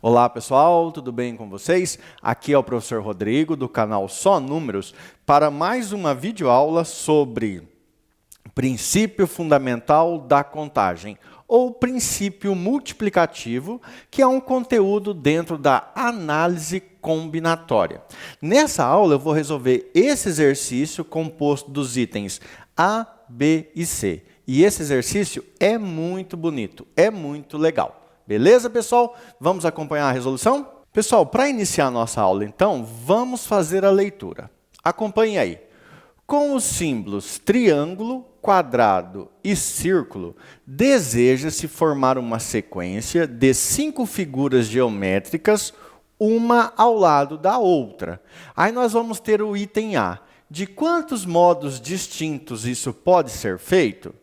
Olá pessoal, tudo bem com vocês? Aqui é o professor Rodrigo do canal Só Números para mais uma videoaula sobre princípio fundamental da contagem ou princípio multiplicativo, que é um conteúdo dentro da análise combinatória. Nessa aula eu vou resolver esse exercício composto dos itens A, B e C. E esse exercício é muito bonito, é muito legal. Beleza, pessoal? Vamos acompanhar a resolução? Pessoal, para iniciar a nossa aula, então, vamos fazer a leitura. Acompanhe aí. Com os símbolos triângulo, quadrado e círculo, deseja-se formar uma sequência de 5 figuras geométricas, uma ao lado da outra. Aí nós vamos ter o item A. De quantos modos distintos isso pode ser feito?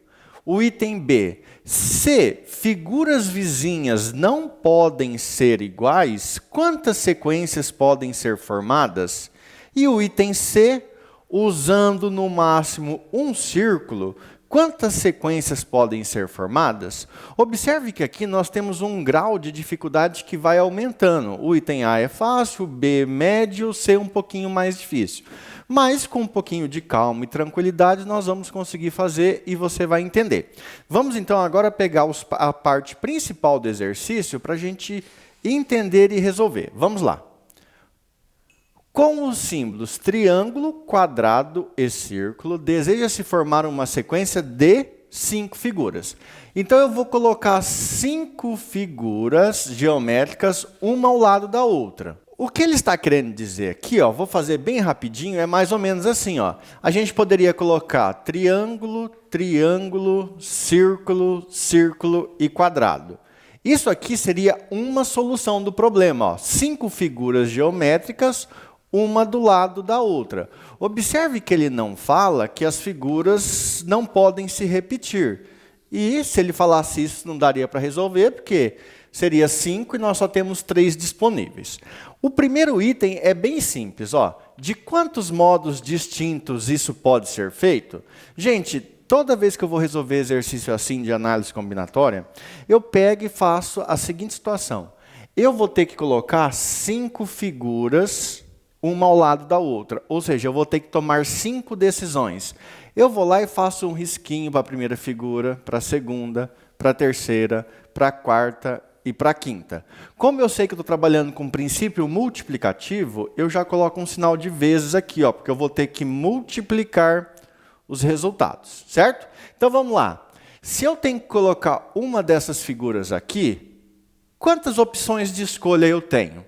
O item B. Se figuras vizinhas não podem ser iguais, quantas sequências podem ser formadas? E o item C, usando no máximo um círculo, quantas sequências podem ser formadas? Observe que aqui nós temos um grau de dificuldade que vai aumentando. O item A é fácil, o B médio, o C um pouquinho mais difícil. Mas com um pouquinho de calma e tranquilidade nós vamos conseguir fazer e você vai entender. Vamos então agora pegar a parte principal do exercício para a gente entender e resolver. Vamos lá. Com os símbolos triângulo, quadrado e círculo, deseja-se formar uma sequência de 5 figuras. Então eu vou colocar 5 figuras geométricas, uma ao lado da outra. O que ele está querendo dizer aqui, ó, vou fazer bem rapidinho, é mais ou menos assim, ó. A gente poderia colocar triângulo, triângulo, círculo, círculo e quadrado. Isso aqui seria uma solução do problema, ó. 5 figuras geométricas, uma do lado da outra. Observe que ele não fala que as figuras não podem se repetir. E se ele falasse isso, não daria para resolver, porque seria 5 e nós só temos 3 disponíveis. O primeiro item é bem simples, ó. De quantos modos distintos isso pode ser feito? Gente, toda vez que eu vou resolver exercício assim de análise combinatória, eu pego e faço a seguinte situação. Eu vou ter que colocar 5 figuras, uma ao lado da outra. Ou seja, eu vou ter que tomar 5 decisões. Eu vou lá e faço um risquinho para a primeira figura, para a segunda, para a terceira, para a quarta e para a quinta. Como eu sei que eu estou trabalhando com princípio multiplicativo, eu já coloco um sinal de vezes aqui, ó, porque eu vou ter que multiplicar os resultados, certo? Então vamos lá. Se eu tenho que colocar uma dessas figuras aqui, quantas opções de escolha eu tenho?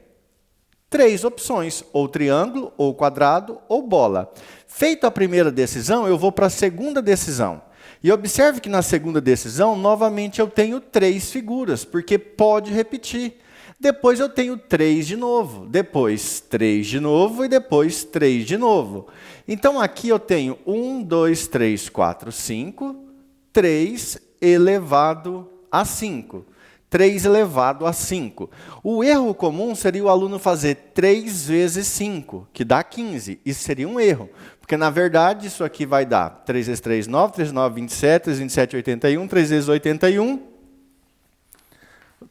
3 opções, ou triângulo, ou quadrado, ou bola. Feita a primeira decisão, eu vou para a segunda decisão. E observe que na segunda decisão, novamente eu tenho 3 figuras, porque pode repetir. Depois eu tenho 3 de novo, depois 3 de novo e depois 3 de novo. Então aqui eu tenho 1, 2, 3, 4, 5, 3 elevado a 5. 3 elevado a 5. O erro comum seria o aluno fazer 3 vezes 5, que dá 15. Isso seria um erro, porque na verdade isso aqui vai dar 3 vezes 3, 9, 3 vezes 9, 27, 3 vezes 27, 81, 3 vezes 81,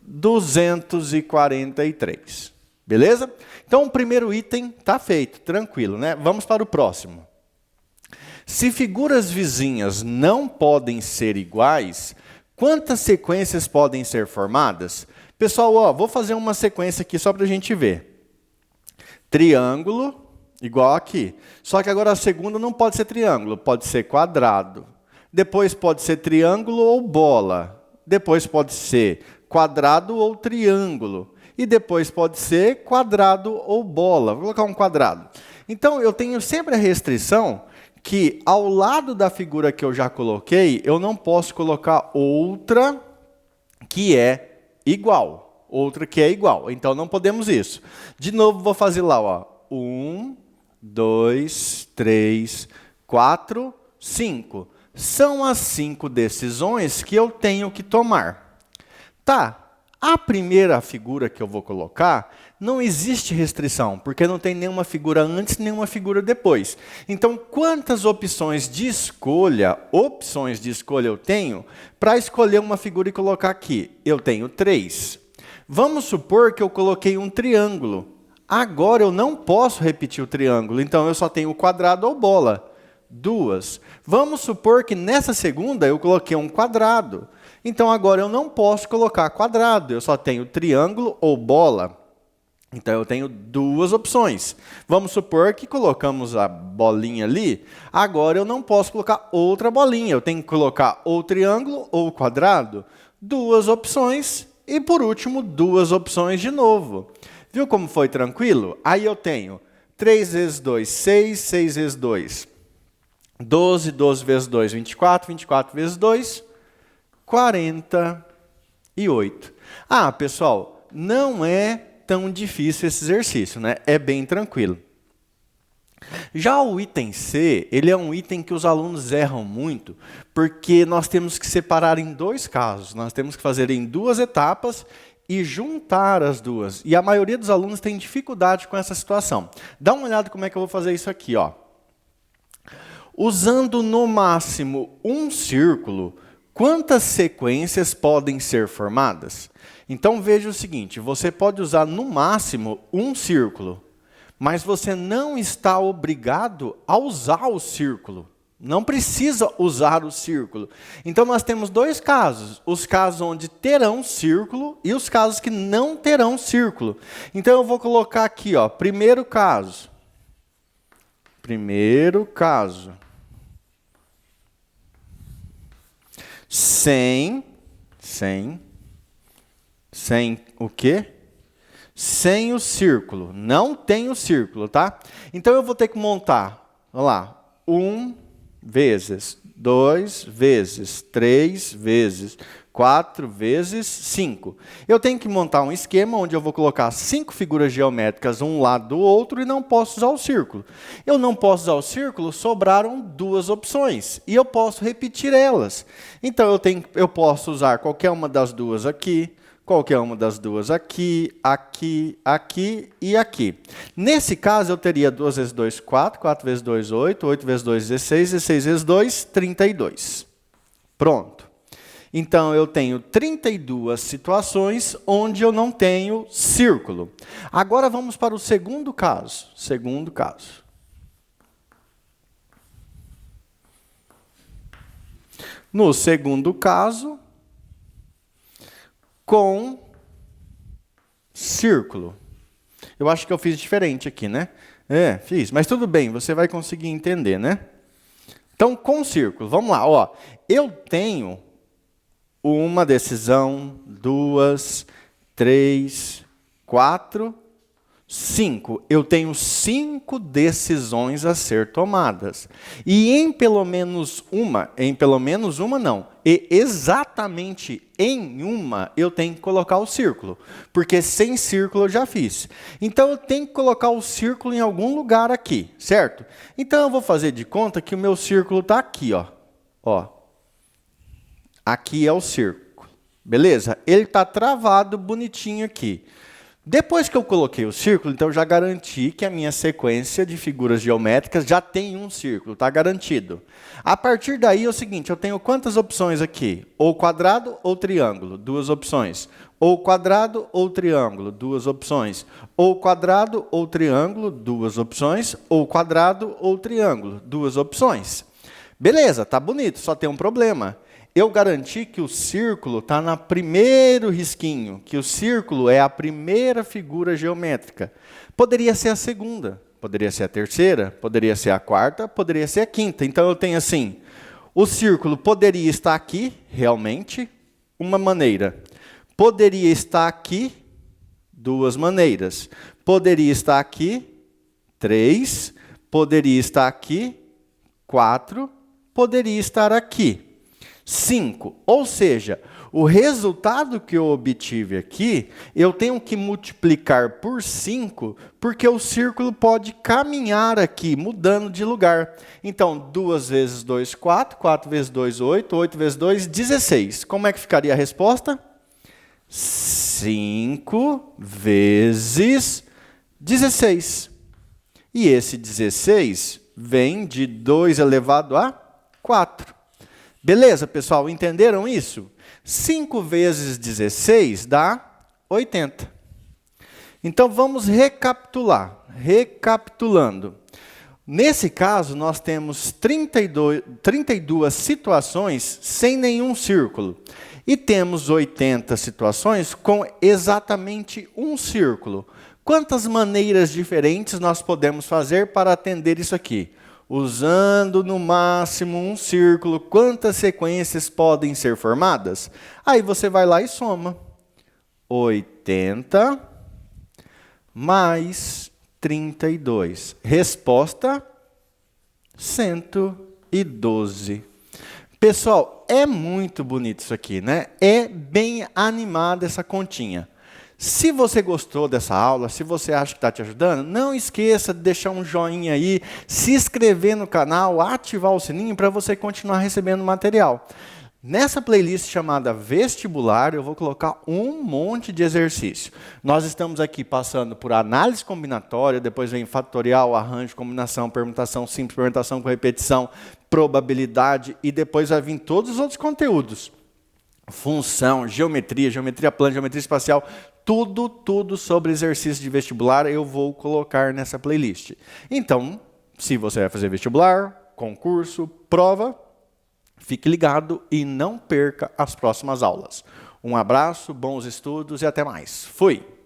243. Beleza? Então o primeiro item está feito, tranquilo, né? Vamos para o próximo. Se figuras vizinhas não podem ser iguais, quantas sequências podem ser formadas? Pessoal, ó, vou fazer uma sequência aqui só para a gente ver. Triângulo, igual aqui. Só que agora a segunda não pode ser triângulo, pode ser quadrado. Depois pode ser triângulo ou bola. Depois pode ser quadrado ou triângulo. E depois pode ser quadrado ou bola. Vou colocar um quadrado. Então, eu tenho sempre a restrição que ao lado da figura que eu já coloquei, eu não posso colocar outra que é igual. Outra que é igual. Então, não podemos isso. De novo, vou fazer lá, ó. 1, 2, 3, 4, 5. São as 5 decisões que eu tenho que tomar. Tá. A primeira figura que eu vou colocar, não existe restrição, porque não tem nenhuma figura antes, nenhuma figura depois. Então, quantas opções de escolha eu tenho para escolher uma figura e colocar aqui? Eu tenho 3. Vamos supor que eu coloquei um triângulo. Agora eu não posso repetir o triângulo, então eu só tenho o quadrado ou bola. 2. Vamos supor que nessa segunda eu coloquei um quadrado. Então agora eu não posso colocar quadrado, eu só tenho triângulo ou bola. Então eu tenho 2 opções. Vamos supor que colocamos a bolinha ali, agora eu não posso colocar outra bolinha, eu tenho que colocar ou triângulo ou quadrado. 2 opções e por último 2 opções de novo. Viu como foi tranquilo? Aí eu tenho 3 vezes 2, 6, 6 vezes 2, 12, 12 vezes 2, 24, 24 vezes 2, 48. Ah, pessoal, não é tão difícil esse exercício, né? É bem tranquilo. Já o item C, ele é um item que os alunos erram muito, porque nós temos que separar em 2 casos. Nós temos que fazer em 2 etapas e juntar as duas. E a maioria dos alunos tem dificuldade com essa situação. Dá uma olhada como é que eu vou fazer isso aqui, ó. Usando no máximo um círculo, quantas sequências podem ser formadas? Então veja o seguinte, você pode usar no máximo um círculo, mas você não está obrigado a usar o círculo. Não precisa usar o círculo. Então nós temos 2 casos, os casos onde terão círculo e os casos que não terão círculo. Então eu vou colocar aqui, ó, primeiro caso. Primeiro caso. Sem o quê? Sem o círculo. Não tem o círculo, tá? Então eu vou ter que montar, olha lá, 1 vezes, 2 vezes, 3 vezes, 4 vezes 5. Eu tenho que montar um esquema onde eu vou colocar 5 figuras geométricas um lado do outro e não posso usar o círculo. Eu não posso usar o círculo, sobraram 2 opções e eu posso repetir elas. Então eu posso usar qualquer uma das duas aqui, qualquer uma das duas aqui, aqui, aqui e aqui. Nesse caso, eu teria 2 vezes 2, 4, 4 vezes 2, 8, 8 vezes 2, 16, 16 vezes 2, 32. Pronto. Então, eu tenho 32 situações onde eu não tenho círculo. Agora, vamos para o segundo caso. Segundo caso. No segundo caso, com círculo. Eu acho que eu fiz diferente aqui, né? É, fiz, mas tudo bem, você vai conseguir entender, né? Então, com círculo, vamos lá, ó. Eu tenho uma decisão, 2, 3, 4, 5. Eu tenho 5 decisões a ser tomadas. E em pelo menos uma não, e exatamente em uma eu tenho que colocar o círculo, porque sem círculo eu já fiz. Então eu tenho que colocar o círculo em algum lugar aqui, certo? Então eu vou fazer de conta que o meu círculo está aqui, ó. Ó. Aqui é o círculo. Beleza? Ele está travado bonitinho aqui. Depois que eu coloquei o círculo, então eu já garanti que a minha sequência de figuras geométricas já tem um círculo, está garantido. A partir daí é o seguinte, eu tenho quantas opções aqui? Ou quadrado ou triângulo, 2 opções. Ou quadrado ou triângulo, 2 opções. Ou quadrado ou triângulo, 2 opções. Ou quadrado ou triângulo, 2 opções. Beleza, tá bonito, só tem um problema. Eu garanti que o círculo está no primeiro risquinho, que o círculo é a primeira figura geométrica. Poderia ser a segunda, poderia ser a terceira, poderia ser a quarta, poderia ser a quinta. Então eu tenho assim, o círculo poderia estar aqui, realmente, uma maneira. Poderia estar aqui, 2 maneiras. Poderia estar aqui, 3. Poderia estar aqui, 4. Poderia estar aqui, 5. Ou seja, o resultado que eu obtive aqui, eu tenho que multiplicar por 5, porque o círculo pode caminhar aqui, mudando de lugar. Então, 2 vezes 2, 4. 4 vezes 2, 8. 8 vezes 2, 16. Como é que ficaria a resposta? 5 vezes 16. E esse 16 vem de 2 elevado a 4. Beleza, pessoal? Entenderam isso? 5 vezes 16 dá 80. Então, vamos recapitular. Recapitulando. Nesse caso, nós temos 32 situações sem nenhum círculo. E temos 80 situações com exatamente um círculo. Quantas maneiras diferentes nós podemos fazer para atender isso aqui? Usando no máximo um círculo, quantas sequências podem ser formadas? Aí você vai lá e soma. 80 mais 32. Resposta: 112. Pessoal, é muito bonito isso aqui, né? É bem animada essa continha. Se você gostou dessa aula, se você acha que está te ajudando, não esqueça de deixar um joinha aí, se inscrever no canal, ativar o sininho para você continuar recebendo material. Nessa playlist chamada Vestibular, eu vou colocar um monte de exercício. Nós estamos aqui passando por análise combinatória, depois vem fatorial, arranjo, combinação, permutação simples, permutação com repetição, probabilidade, e depois vai vir todos os outros conteúdos. Função, geometria, geometria plana, geometria espacial, tudo sobre exercício de vestibular eu vou colocar nessa playlist. Então, se você vai fazer vestibular, concurso, prova, fique ligado e não perca as próximas aulas. Um abraço, bons estudos e até mais. Fui!